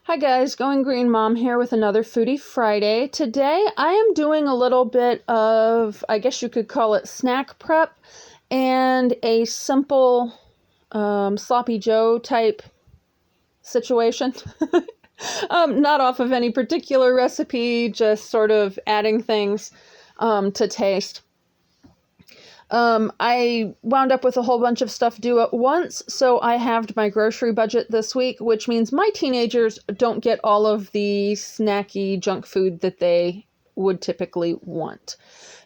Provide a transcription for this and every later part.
Hi guys, Going Green Mom here with another Foodie Friday. Today I am doing a little bit of, I guess you could call it snack prep, and a simple sloppy joe type situation. Not off of any particular recipe, just sort of adding things to taste. I wound up with a whole bunch of stuff due at once, so I halved my grocery budget this week, which means my teenagers don't get all of the snacky junk food that they would typically want.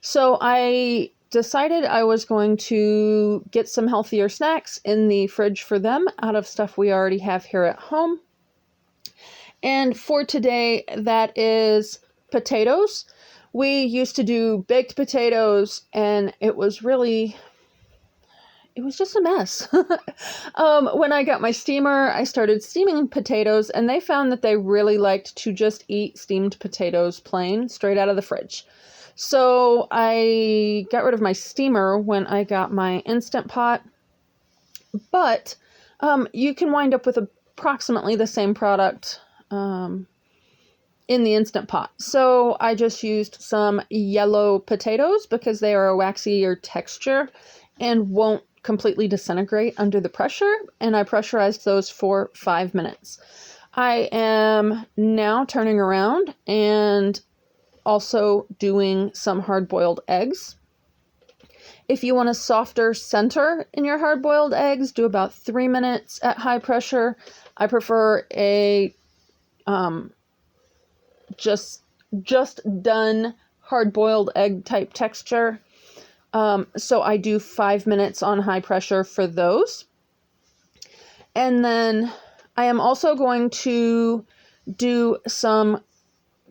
So I decided I was going to get some healthier snacks in the fridge for them out of stuff we already have here at home. And for today, that is potatoes. We used to do baked potatoes, and it was just a mess. When I got my steamer, I started steaming potatoes, and they found that they really liked to just eat steamed potatoes plain, straight out of the fridge. So I got rid of my steamer when I got my Instant Pot, but you can wind up with approximately the same product in the Instant Pot. So I just used some yellow potatoes because they are a waxier texture and won't completely disintegrate under the pressure, and I pressurized those for 5 minutes. I am now turning around and also doing some hard-boiled eggs. If you want a softer center in your hard-boiled eggs, do about 3 minutes at high pressure. I prefer a just done hard-boiled egg type texture. So I do 5 minutes on high pressure for those. And then I am also going to do some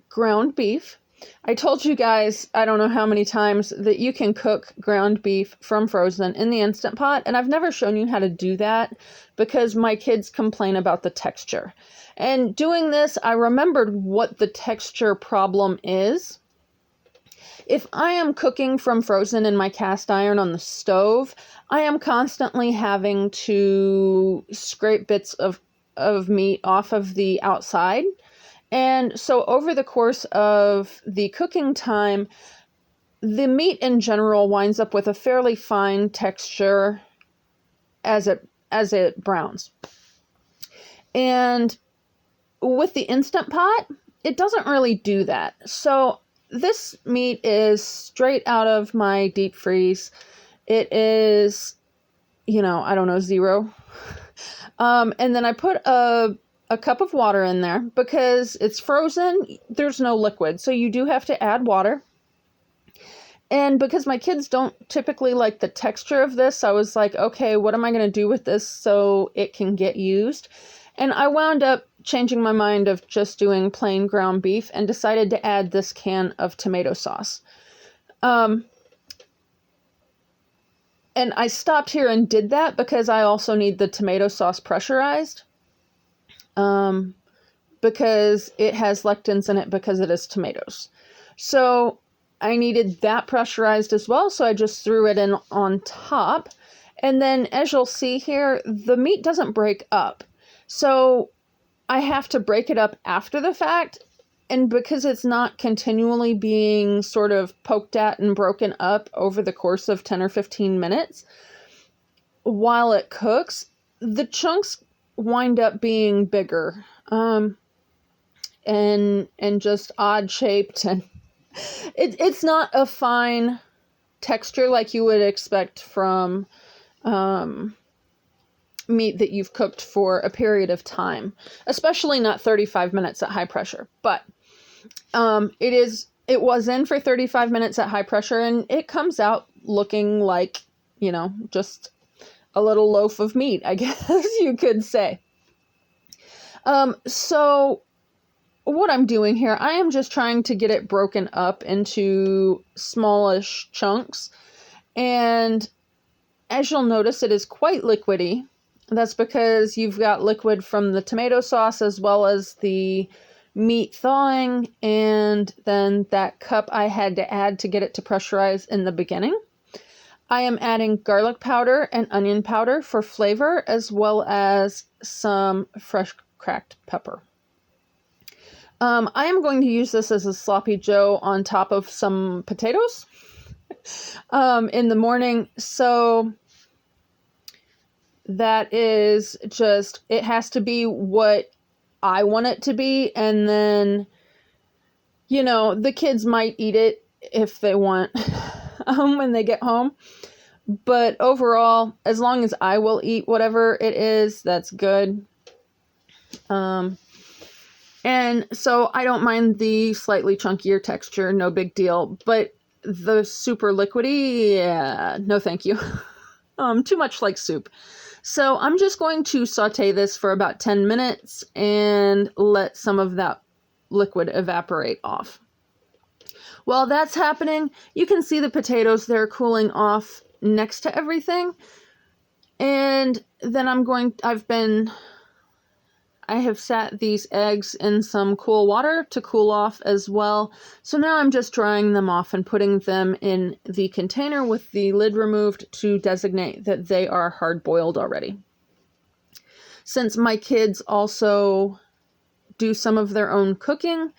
ground beef. I told you guys, I don't know how many times, that you can cook ground beef from frozen in the Instant Pot, and I've never shown you how to do that because my kids complain about the texture. And doing this, I remembered what the texture problem is. If I am cooking from frozen in my cast iron on the stove, I am constantly having to scrape bits of meat off of the outside. And so over the course of the cooking time, the meat in general winds up with a fairly fine texture as it browns. And with the Instant Pot, it doesn't really do that. So this meat is straight out of my deep freeze. It is, I don't know, 0. And then I put a cup of water in there because it's frozen. There's no liquid, so you do have to add water. And because my kids don't typically like the texture of this, I was like, okay, what am I going to do with this so it can get used? And I wound up changing my mind of just doing plain ground beef and decided to add this can of tomato sauce. And I stopped here and did that because I also need the tomato sauce pressurized. Because it has lectins in it because it is tomatoes. So I needed that pressurized as well, so I just threw it in on top. And then, as you'll see here, the meat doesn't break up. So I have to break it up after the fact, and because it's not continually being sort of poked at and broken up over the course of 10 or 15 minutes while it cooks, the chunks wind up being bigger and just odd shaped, and it's not a fine texture like you would expect from meat that you've cooked for a period of time, especially not 35 minutes at high pressure. But it was in for 35 minutes at high pressure, and it comes out looking like, just a little loaf of meat, I guess you could say. So what I'm doing here, I am just trying to get it broken up into smallish chunks. And as you'll notice, it is quite liquidy. That's because you've got liquid from the tomato sauce as well as the meat thawing, and then that cup I had to add to get it to pressurize in the beginning. I am adding garlic powder and onion powder for flavor, as well as some fresh cracked pepper. I am going to use this as a sloppy joe on top of some potatoes in the morning. So that is just, it has to be what I want it to be. And then, you know, the kids might eat it if they want when they get home. But overall, as long as I will eat whatever it is, that's good. And so I don't mind the slightly chunkier texture, no big deal. But the super liquidy, yeah, no thank you. Too much like soup. So I'm just going to saute this for about 10 minutes and let some of that liquid evaporate off. While that's happening, you can see the potatoes, they're cooling off next to everything. And then I have sat these eggs in some cool water to cool off as well. So now I'm just drying them off and putting them in the container with the lid removed to designate that they are hard boiled already. Since my kids also do some of their own cooking,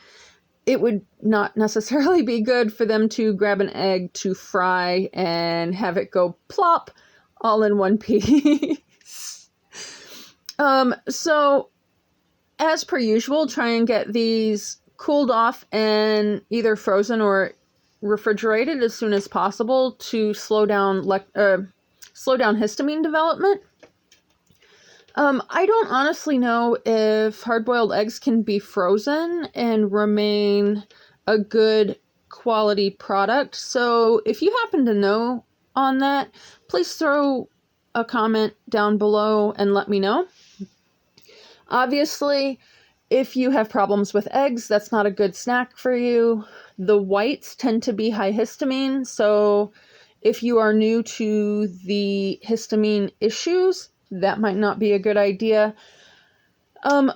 it would not necessarily be good for them to grab an egg to fry and have it go plop all in one piece. So as per usual, try and get these cooled off and either frozen or refrigerated as soon as possible to slow down histamine development. I don't honestly know if hard-boiled eggs can be frozen and remain a good quality product. So if you happen to know on that, please throw a comment down below and let me know. Obviously, if you have problems with eggs, that's not a good snack for you. The whites tend to be high histamine, so if you are new to the histamine issues, that might not be a good idea.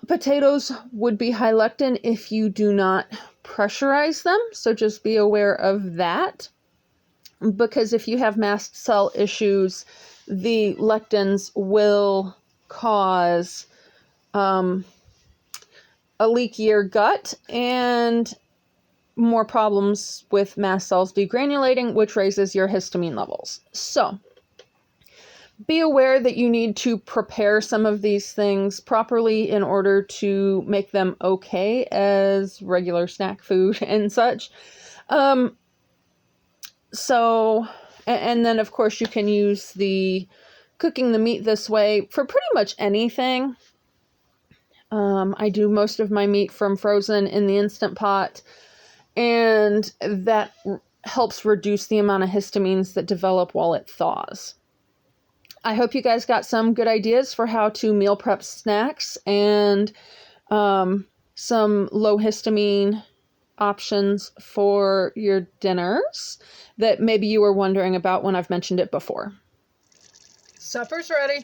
Potatoes would be high lectin if you do not pressurize them, so just be aware of that. Because if you have mast cell issues, the lectins will cause a leakier gut and more problems with mast cells degranulating, which raises your histamine levels. So be aware that you need to prepare some of these things properly in order to make them okay as regular snack food and such. And then of course you can use cooking the meat this way for pretty much anything. I do most of my meat from frozen in the Instant Pot, and that helps reduce the amount of histamines that develop while it thaws. I hope you guys got some good ideas for how to meal prep snacks and some low histamine options for your dinners that maybe you were wondering about when I've mentioned it before. Supper's ready.